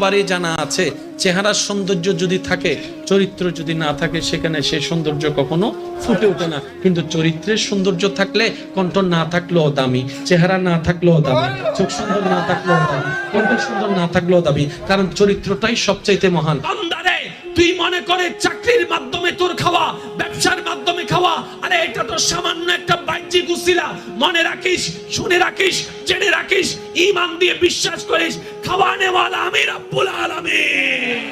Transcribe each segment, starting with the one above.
সবারই জানা আছে, চেহারার সৌন্দর্য যদি থাকে, চরিত্র যদি না থাকে, সেখানে সেই সৌন্দর্য কখনো ফুটে ওঠে না। কিন্তু চরিত্রের সৌন্দর্য থাকলে কণ্ঠ না থাকলেও দামি, চেহারা না থাকলেও দামি, চোখ সুন্দর না থাকলেও দামি, কণ্ঠ সুন্দর না থাকলেও দামি, কারণ চরিত্রটাই সবচাইতে মহান। বান্দারে, তুই মনে করে চাকরির মাধ্যমে তোর খাওয়া, ব্যবসার মাধ্যমে খাওয়া, আরে এটা তো সামান্য একটা বাহ্যিক উসিলা। মনে রাখিস, শুনে রাখিস, জেনে রাখিস, ঈমান দিয়ে বিশ্বাস করিস, খাওয়ানেওয়ালা আমি রব্বুল আলামিন।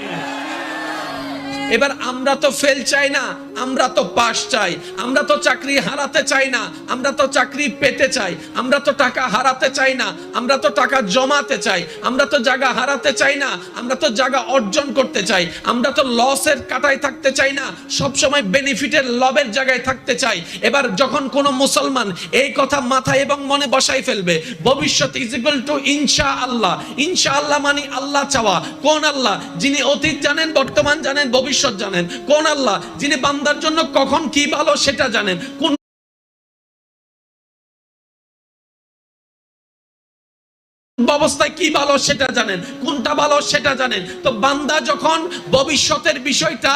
এবার আমরা তো ফেল চাই না, আমরা তো পাস চাই। আমরা তো চাকরি হারাতে চাই না, আমরা তো চাকরি পেতে চাই। আমরা তো টাকা হারাতে চাই না, আমরা তো টাকা জমাতে চাই। আমরা তো জায়গা হারাতে চাই না, আমরা তো জায়গা অর্জন করতে চাই। আমরা তো লসের কাটায় থাকতে চাই না, সব সময় বেনিফিটের লাভের জায়গায় থাকতে চাই। এবার যখন কোন মুসলমান এই কথা মাথায় এবং মনে বসাই ফেলবে, ভবিষ্যৎ ইজ ইকুয়াল টু ইনশাআল্লাহ। ইনশাআল্লাহ মানে আল্লাহ চাওয়া। কোন আল্লাহ? যিনি অতীত জানেন, বর্তমান জানেন, ভবিষ্যৎ জানেন। কোন আল্লাহ? যিনি বান্দার জন্য কখন কি ভালো সেটা জানেন। কোন অবস্থায় কি ভালো সেটা জানেন, কোনটা ভালো সেটা জানেন। তো বান্দা যখন ভবিষ্যতের বিষয়টা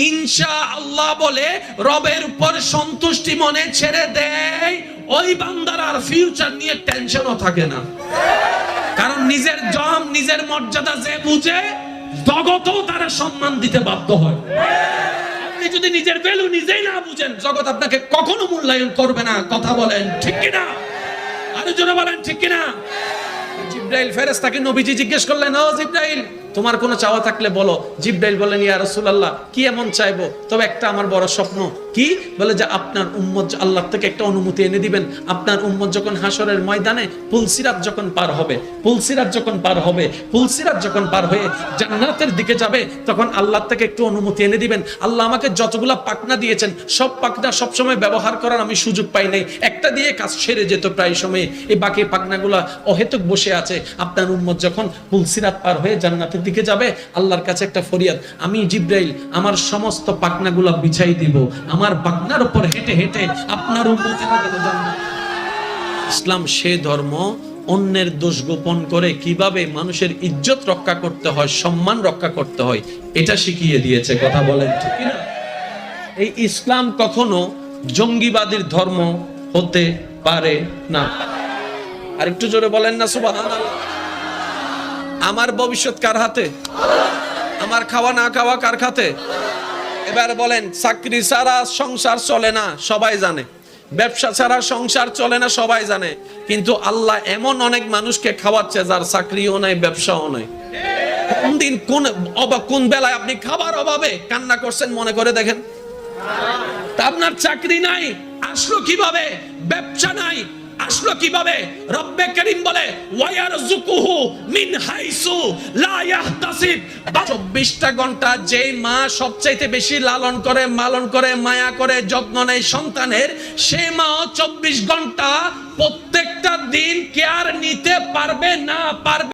ইনশাআল্লাহ বলে রবের উপর সন্তুষ্টি মনে ছেড়ে দেয়, ওই বান্দার আর ফিউচার নিয়ে টেনশনও থাকে না। কারণ নিজের জম, নিজের মর্যাদা যে বুঝে, জগতও তারা সম্মান দিতে বাধ্য হয়। আপনি যদি নিজের ভ্যালু নিজেই না বুঝেন, জগৎ আপনাকে কখনো মূল্যায়ন করবে না। কথা বলেন ঠিক কিনা? আরো জোরে বলেন ঠিক কিনা? জিবরাইল ফেরেশতাকে নবীজি জিজ্ঞেস করলেন, ও জিবরাইল, তোমার কোনো চাওয়া থাকলে বলো। জিবরাইল বললেন, ইয়া রাসূলুল্লাহ, কি এমন চাইবো? তবে একটা আমার বড় স্বপ্ন। কি? বলে যে আপনার উম্মত আল্লাহ থেকে একটা অনুমতি এনে দিবেন। আপনার উম্মত যখন হাসরের ময়দানে পুলসিরাত যখন পার হবে, পুলসিরাত যখন পার হবে, পুলসিরাত যখন পার হয়ে জান্নাতের দিকে যাবে, তখন আল্লাহ থেকে একটু অনুমতি এনে দিবেন। আল্লাহ আমাকে যতগুলা পাখনা দিয়েছেন, সব পাখনা সবসময় ব্যবহার করার আমি সুযোগ পাই নাই। একটা দিয়ে কাজ সেরে যেত প্রায় সময়, এই বাকি পাখনাগুলা অহেতুক বসে আছে। আপনার উম্মত যখন পুলসিরাত পার হয়ে জান্নাতের দিকে যাবে, আল্লাহর কাছে একটা ফরিয়াদ, আমি জিবরাইল আমার সমস্ত পাখনাগুলা বিছাই দিব, আমার পাখনার উপর হেঁটে হেঁটে আপনার উম্মতেরা যেন জান্নাত। ইসলাম সে ধর্ম, অন্যের দোষ গোপন করে কিভাবে মানুষের ইজ্জত রক্ষা করতে হয়, সম্মান রক্ষা করতে হয়, এটা শিখিয়ে দিয়েছে। কথা বলেন ঠিক না? এই ইসলাম কখনো জঙ্গিবাদীর ধর্ম হতে পারে না। আর একটু জোরে বলেন না সুবহানাল্লাহ। আমার ভবিষ্যৎ কার হাতে? আমার খাওয়া না খাওয়া কার হাতে? এবার বলেন, চাকরি ছাড়া সংসার চলে না, সবাই জানে। ব্যবসা ছাড়া সংসার চলে না, সবাই জানে। কিন্তু আল্লাহ এমন অনেক মানুষকে খাওয়াচ্ছে যার চাকরিও নাই, ব্যবসাও নাই। কোন দিন কোন বেলায় আপনি খাবার অভাবে কান্না করছেন মনে করে দেখেন? তা আপনার চাকরি নাই, আসলো কিভাবে? ব্যবসা নাই, আসলো কিভাবে? রব্বে করিম বলে, ওয়ায়ারযুকুহু মিন হাইসু লা ইয়াহতাসিব। 24টা ঘন্টা যেই মা সবচাইতে বেশি লালন করে, মালন করে, মায়া করে, যত্ন নেয় সন্তানের, সেই মা 24 ঘন্টা প্রত্যেকটা দিন কেয়ার নিতে পারবে না, পারবে